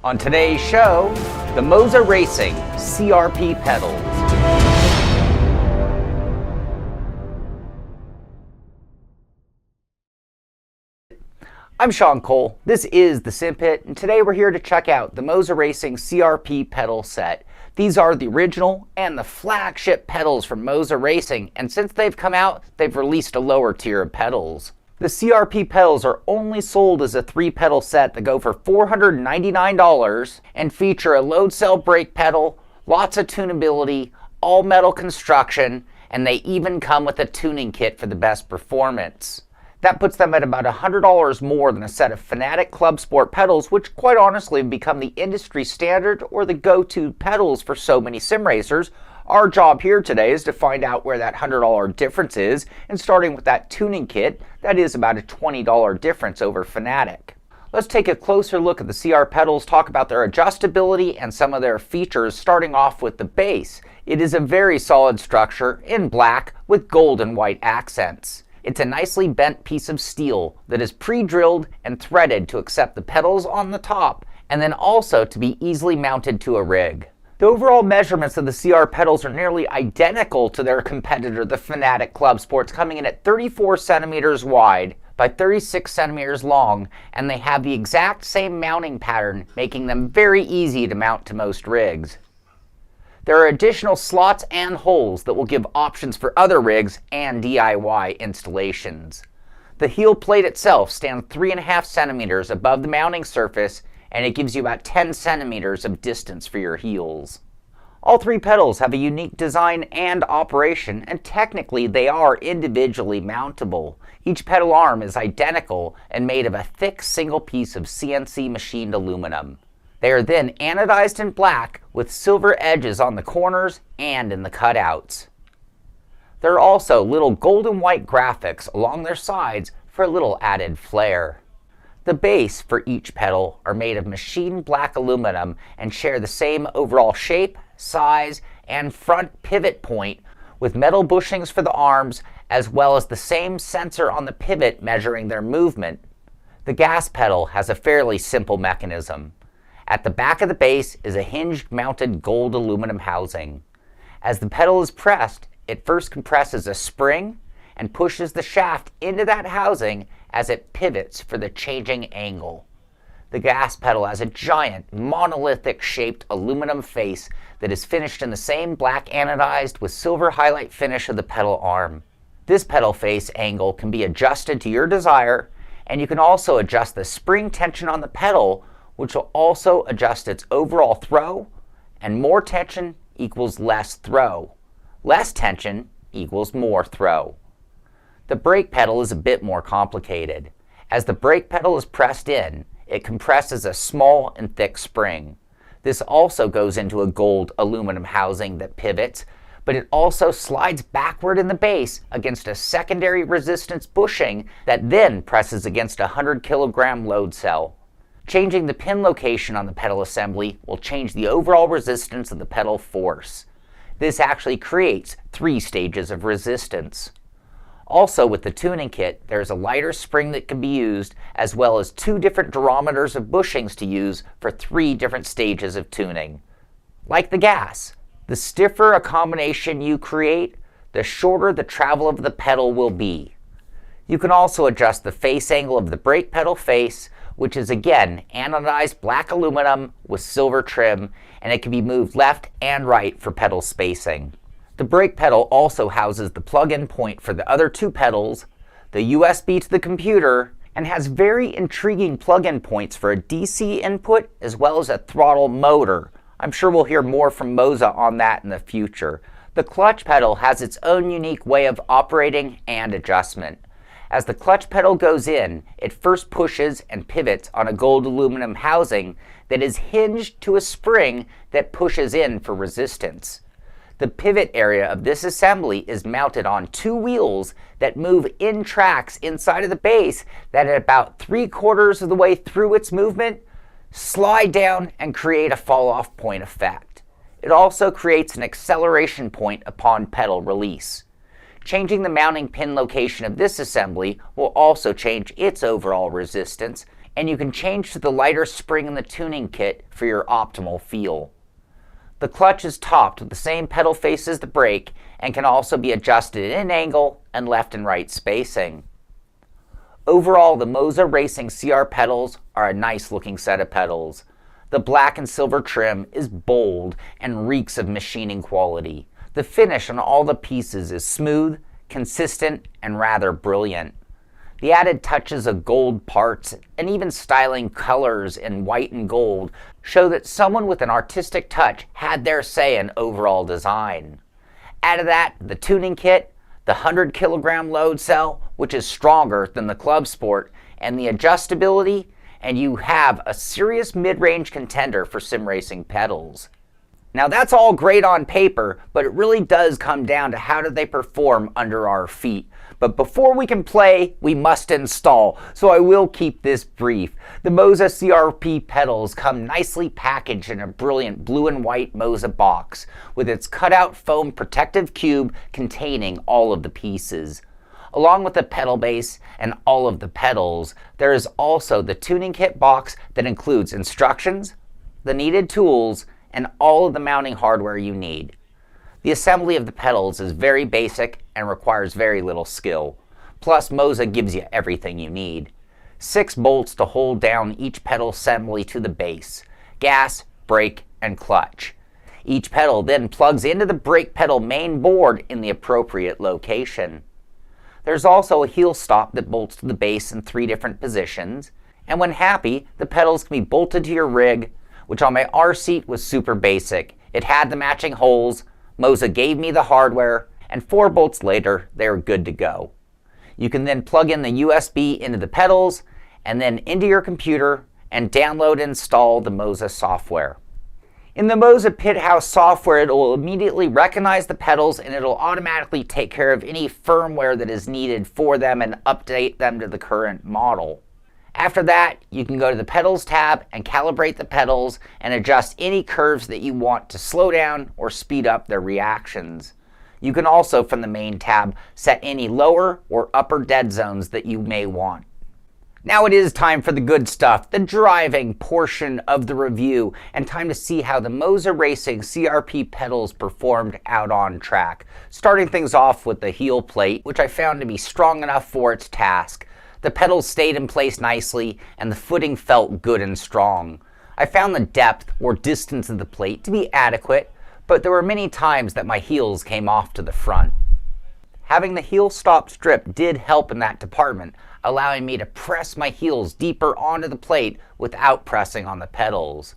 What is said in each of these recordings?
On today's show, the Moza Racing CRP Pedals. I'm Shaun Cole, this is the Simpit, and today we're here to check out the Moza Racing CRP pedal set. These are the original and the flagship pedals from Moza Racing, and since they've come out, they've released a lower tier of pedals. The CRP pedals are only sold as a 3-pedal set that go for $499 and feature a load cell brake pedal, lots of tunability, all metal construction, and they even come with a tuning kit for the best performance. That puts them at about $100 more than a set of Fanatec Clubsport pedals, which quite honestly have become the industry standard or the go-to pedals for so many sim racers. Our job here today is to find out where that $100 difference is, and starting with that tuning kit, that is about a $20 difference over Fanatec. Let's take a closer look at the CR pedals, talk about their adjustability and some of their features, starting off with the base. It is a very solid structure in black with gold and white accents. It's a nicely bent piece of steel that is pre-drilled and threaded to accept the pedals on the top and then also to be easily mounted to a rig. The overall measurements of the CR pedals are nearly identical to their competitor, the Fanatec Clubsport, coming in at 34 centimeters wide by 36 centimeters long, and they have the exact same mounting pattern, making them very easy to mount to most rigs. There are additional slots and holes that will give options for other rigs and DIY installations. The heel plate itself stands 3.5 centimeters above the mounting surface, and it gives you about 10 centimeters of distance for your heels. All 3 pedals have a unique design and operation, and technically they are individually mountable. Each pedal arm is identical and made of a thick single piece of CNC machined aluminum. They are then anodized in black with silver edges on the corners and in the cutouts. There are also little gold and white graphics along their sides for a little added flair. The base for each pedal are made of machined black aluminum and share the same overall shape, size, and front pivot point with metal bushings for the arms, as well as the same sensor on the pivot measuring their movement. The gas pedal has a fairly simple mechanism. At the back of the base is a hinged mounted gold aluminum housing. As the pedal is pressed, it first compresses a spring and pushes the shaft into that housing as it pivots for the changing angle. The gas pedal has a giant monolithic shaped aluminum face that is finished in the same black anodized with silver highlight finish of the pedal arm. This pedal face angle can be adjusted to your desire, and you can also adjust the spring tension on the pedal, which will also adjust its overall throw, and more tension equals less throw. Less tension equals more throw. The brake pedal is a bit more complicated. As the brake pedal is pressed in, it compresses a small and thick spring. This also goes into a gold aluminum housing that pivots, but it also slides backward in the base against a secondary resistance bushing that then presses against a 100 kilogram load cell. Changing the pin location on the pedal assembly will change the overall resistance of the pedal force. This actually creates 3 stages of resistance. Also, with the tuning kit, there's a lighter spring that can be used, as well as 2 different durometers of bushings to use for 3 different stages of tuning. Like the gas, the stiffer a combination you create, the shorter the travel of the pedal will be. You can also adjust the face angle of the brake pedal face, which is again anodized black aluminum with silver trim, and it can be moved left and right for pedal spacing. The brake pedal also houses the plug-in point for the other 2 pedals, the USB to the computer, and has very intriguing plug-in points for a DC input as well as a throttle motor. I'm sure we'll hear more from Moza on that in the future. The clutch pedal has its own unique way of operating and adjustment. As the clutch pedal goes in, it first pushes and pivots on a gold aluminum housing that is hinged to a spring that pushes in for resistance. The pivot area of this assembly is mounted on 2 wheels that move in tracks inside of the base that at about 3/4 of the way through its movement, slide down and create a fall-off point effect. It also creates an acceleration point upon pedal release. Changing the mounting pin location of this assembly will also change its overall resistance and you can change to the lighter spring in the tuning kit for your optimal feel. The clutch is topped with the same pedal face as the brake and can also be adjusted in angle and left and right spacing. Overall, the Moza Racing CR pedals are a nice looking set of pedals. The black and silver trim is bold and reeks of machining quality. The finish on all the pieces is smooth, consistent, and rather brilliant. The added touches of gold parts and even styling colors in white and gold show that someone with an artistic touch had their say in overall design. Add to that the tuning kit, the 100 kilogram load cell, which is stronger than the Clubsport, and the adjustability, and you have a serious mid-range contender for sim racing pedals. Now that's all great on paper, but it really does come down to how do they perform under our feet. But before we can play, we must install, so I will keep this brief. The Moza CRP pedals come nicely packaged in a brilliant blue and white Moza box with its cutout foam protective cube containing all of the pieces. Along with the pedal base and all of the pedals, there is also the tuning kit box that includes instructions, the needed tools, and all of the mounting hardware you need. The assembly of the pedals is very basic and requires very little skill. Plus, Moza gives you everything you need. 6 bolts to hold down each pedal assembly to the base, gas, brake, and clutch. Each pedal then plugs into the brake pedal main board in the appropriate location. There's also a heel stop that bolts to the base in 3 different positions, and when happy, the pedals can be bolted to your rig, which on my R seat was super basic. It had the matching holes, Moza gave me the hardware, and 4 bolts later, they were good to go. You can then plug in the USB into the pedals, and then into your computer, and download and install the Moza software. In the Moza Pit House software, it will immediately recognize the pedals and it'll automatically take care of any firmware that is needed for them and update them to the current model. After that, you can go to the pedals tab and calibrate the pedals and adjust any curves that you want to slow down or speed up their reactions. You can also, from the main tab, set any lower or upper dead zones that you may want. Now it is time for the good stuff, the driving portion of the review, and time to see how the Moza Racing CRP pedals performed out on track. Starting things off with the heel plate, which I found to be strong enough for its task. The pedals stayed in place nicely, and the footing felt good and strong. I found the depth or distance of the plate to be adequate, but there were many times that my heels came off to the front. Having the heel stop strip did help in that department, allowing me to press my heels deeper onto the plate without pressing on the pedals.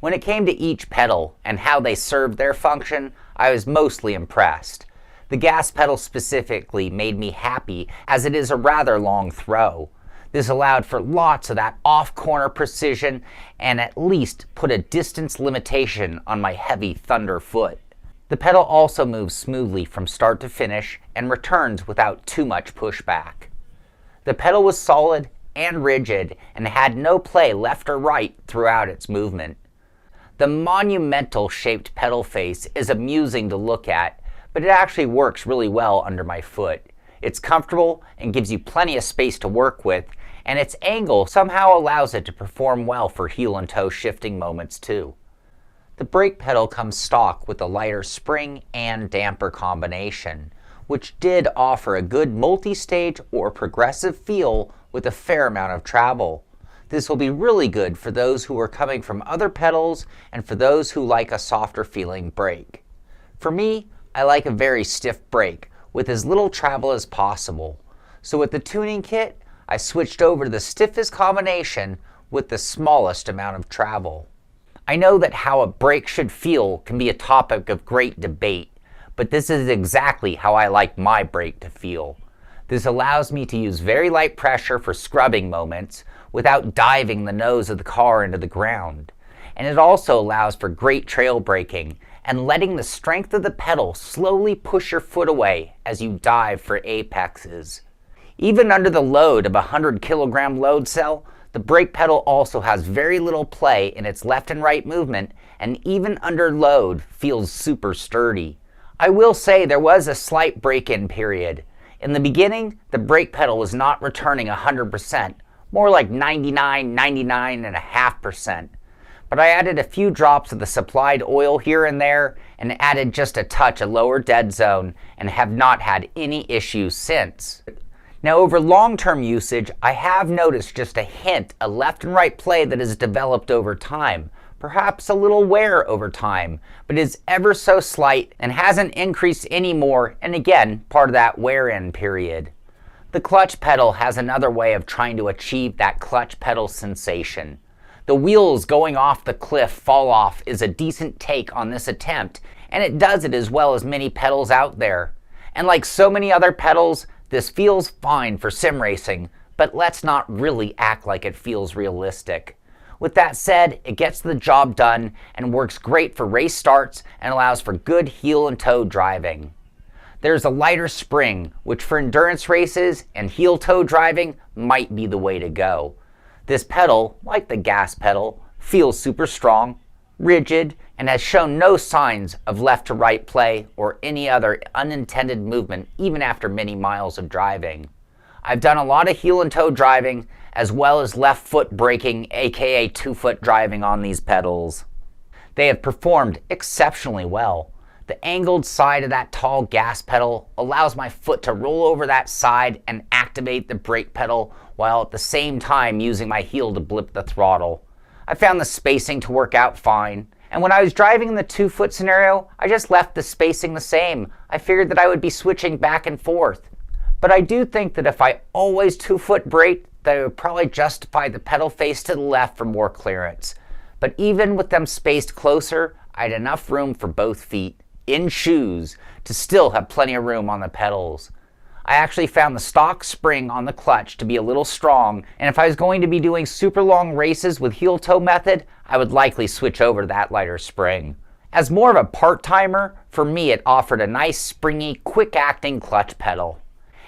When it came to each pedal and how they served their function, I was mostly impressed. The gas pedal specifically made me happy as it is a rather long throw. This allowed for lots of that off-corner precision and at least put a distance limitation on my heavy Thunder foot. The pedal also moves smoothly from start to finish and returns without too much pushback. The pedal was solid and rigid and had no play left or right throughout its movement. The monumental shaped pedal face is amusing to look at, but it actually works really well under my foot. It's comfortable and gives you plenty of space to work with, and its angle somehow allows it to perform well for heel and toe shifting moments too. The brake pedal comes stock with a lighter spring and damper combination, which did offer a good multi-stage or progressive feel with a fair amount of travel. This will be really good for those who are coming from other pedals and for those who like a softer feeling brake. For me, I like a very stiff brake with as little travel as possible. So with the tuning kit, I switched over to the stiffest combination with the smallest amount of travel. I know that how a brake should feel can be a topic of great debate, but this is exactly how I like my brake to feel. This allows me to use very light pressure for scrubbing moments without diving the nose of the car into the ground. And it also allows for great trail braking and letting the strength of the pedal slowly push your foot away as you dive for apexes. Even under the load of a 100 kilogram load cell, the brake pedal also has very little play in its left and right movement, and even under load feels super sturdy. I will say there was a slight break-in period. In the beginning, the brake pedal was not returning 100%, more like 99, 99.5%. But I added a few drops of the supplied oil here and there and added just a touch of lower dead zone and have not had any issues since. Now over long-term usage, I have noticed just a hint of left and right play that has developed over time, perhaps a little wear over time, but is ever so slight and hasn't increased anymore, and again, part of that wear-in period. The clutch pedal has another way of trying to achieve that clutch pedal sensation. The wheels going off the cliff fall off is a decent take on this attempt, and it does it as well as many pedals out there. And like so many other pedals, this feels fine for sim racing, but let's not really act like it feels realistic. With that said, it gets the job done and works great for race starts and allows for good heel and toe driving. There's a lighter spring, which for endurance races and heel toe driving might be the way to go. This pedal, like the gas pedal, feels super strong, rigid, and has shown no signs of left to right play or any other unintended movement even after many miles of driving. I've done a lot of heel and toe driving as well as left foot braking, aka 2-foot driving on these pedals. They have performed exceptionally well. The angled side of that tall gas pedal allows my foot to roll over that side and activate the brake pedal while at the same time using my heel to blip the throttle. I found the spacing to work out fine, and when I was driving in the 2-foot scenario, I just left the spacing the same. I figured that I would be switching back and forth. But I do think that if I always 2-foot brake, that it would probably justify the pedal face to the left for more clearance. But even with them spaced closer, I had enough room for both feet, in shoes, to still have plenty of room on the pedals. I actually found the stock spring on the clutch to be a little strong, and if I was going to be doing super long races with heel toe method, I would likely switch over to that lighter spring. As more of a part-timer, for me it offered a nice springy, quick-acting clutch pedal.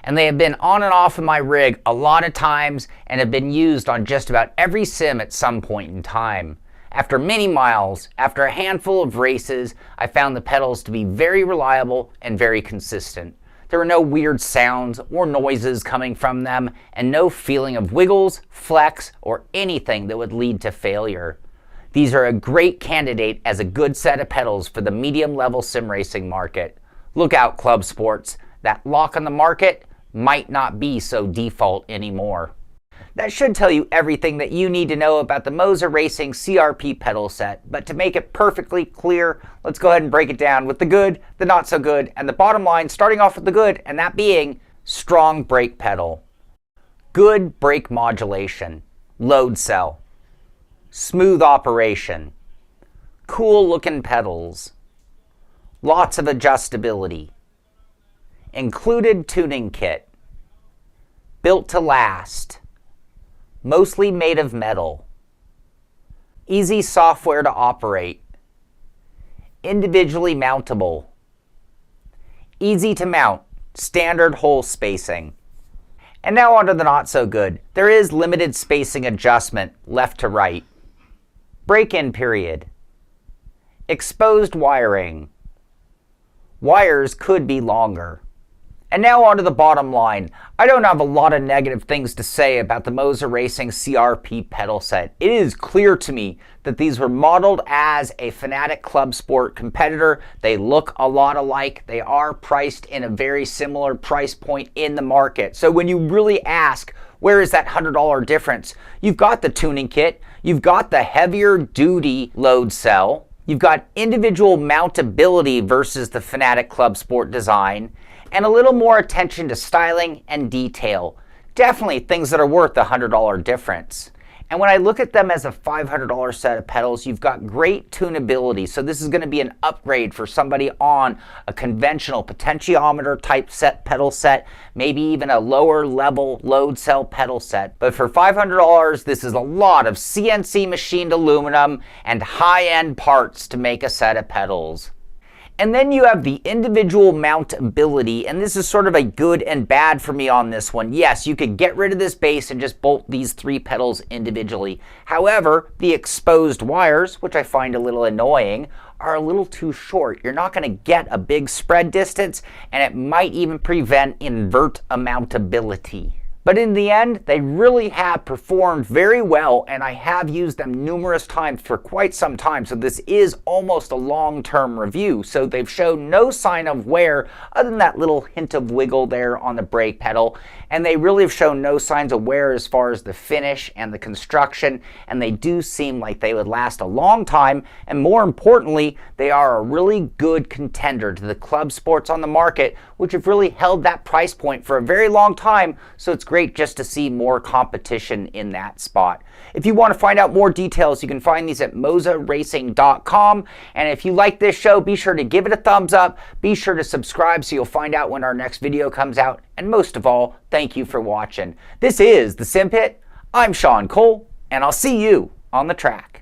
And they have been on and off of my rig a lot of times and have been used on just about every sim at some point in time. After many miles, after a handful of races, I found the pedals to be very reliable and very consistent. There were no weird sounds or noises coming from them, and no feeling of wiggles, flex, or anything that would lead to failure. These are a great candidate as a good set of pedals for the medium-level sim racing market. Look out, Clubsports. That lock on the market might not be so default anymore. That should tell you everything that you need to know about the Moza Racing CRP pedal set, but to make it perfectly clear, let's go ahead and break it down with the good, the not so good, and the bottom line, starting off with the good, and that being strong brake pedal, good brake modulation, load cell, smooth operation, cool looking pedals, lots of adjustability, included tuning kit, built to last, mostly made of metal, easy software to operate, individually mountable, easy to mount, standard hole spacing. And now on to the not so good. There is limited spacing adjustment left to right, break-in period, exposed wiring, wires could be longer. And now on to the bottom line. I don't have a lot of negative things to say about the Moza Racing CRP pedal set. It is clear to me that these were modeled as a Fanatec Clubsport competitor. They look a lot alike. They are priced in a very similar price point in the market. So when you really ask, where is that $100 difference? You've got the tuning kit, you've got the heavier duty load cell, you've got individual mountability versus the Fanatec Clubsport design, and a little more attention to styling and detail. Definitely things that are worth the $100 difference. And when I look at them as a $500 set of pedals, you've got great tunability. So this is going to be an upgrade for somebody on a conventional potentiometer type set pedal set, maybe even a lower level load cell pedal set. But for $500, this is a lot of CNC machined aluminum and high-end parts to make a set of pedals. And then you have the individual mountability, and this is sort of a good and bad for me on this one. Yes, you could get rid of this base and just bolt these 3 pedals individually. However, the exposed wires, which I find a little annoying, are a little too short. You're not going to get a big spread distance, and it might even prevent invert mountability. But in the end, they really have performed very well, and I have used them numerous times for quite some time, so this is almost a long-term review. So they've shown no sign of wear other than that little hint of wiggle there on the brake pedal, and they really have shown no signs of wear as far as the finish and the construction, and they do seem like they would last a long time, and more importantly, they are a really good contender to the club sports on the market, which have really held that price point for a very long time, so it's great just to see more competition in that spot. If you want to find out more details, you can find these at mozaracing.com. And if you like this show, be sure to give it a thumbs up. Be sure to subscribe so you'll find out when our next video comes out. And most of all, thank you for watching. This is the Simpit. I'm Shaun Cole, and I'll see you on the track.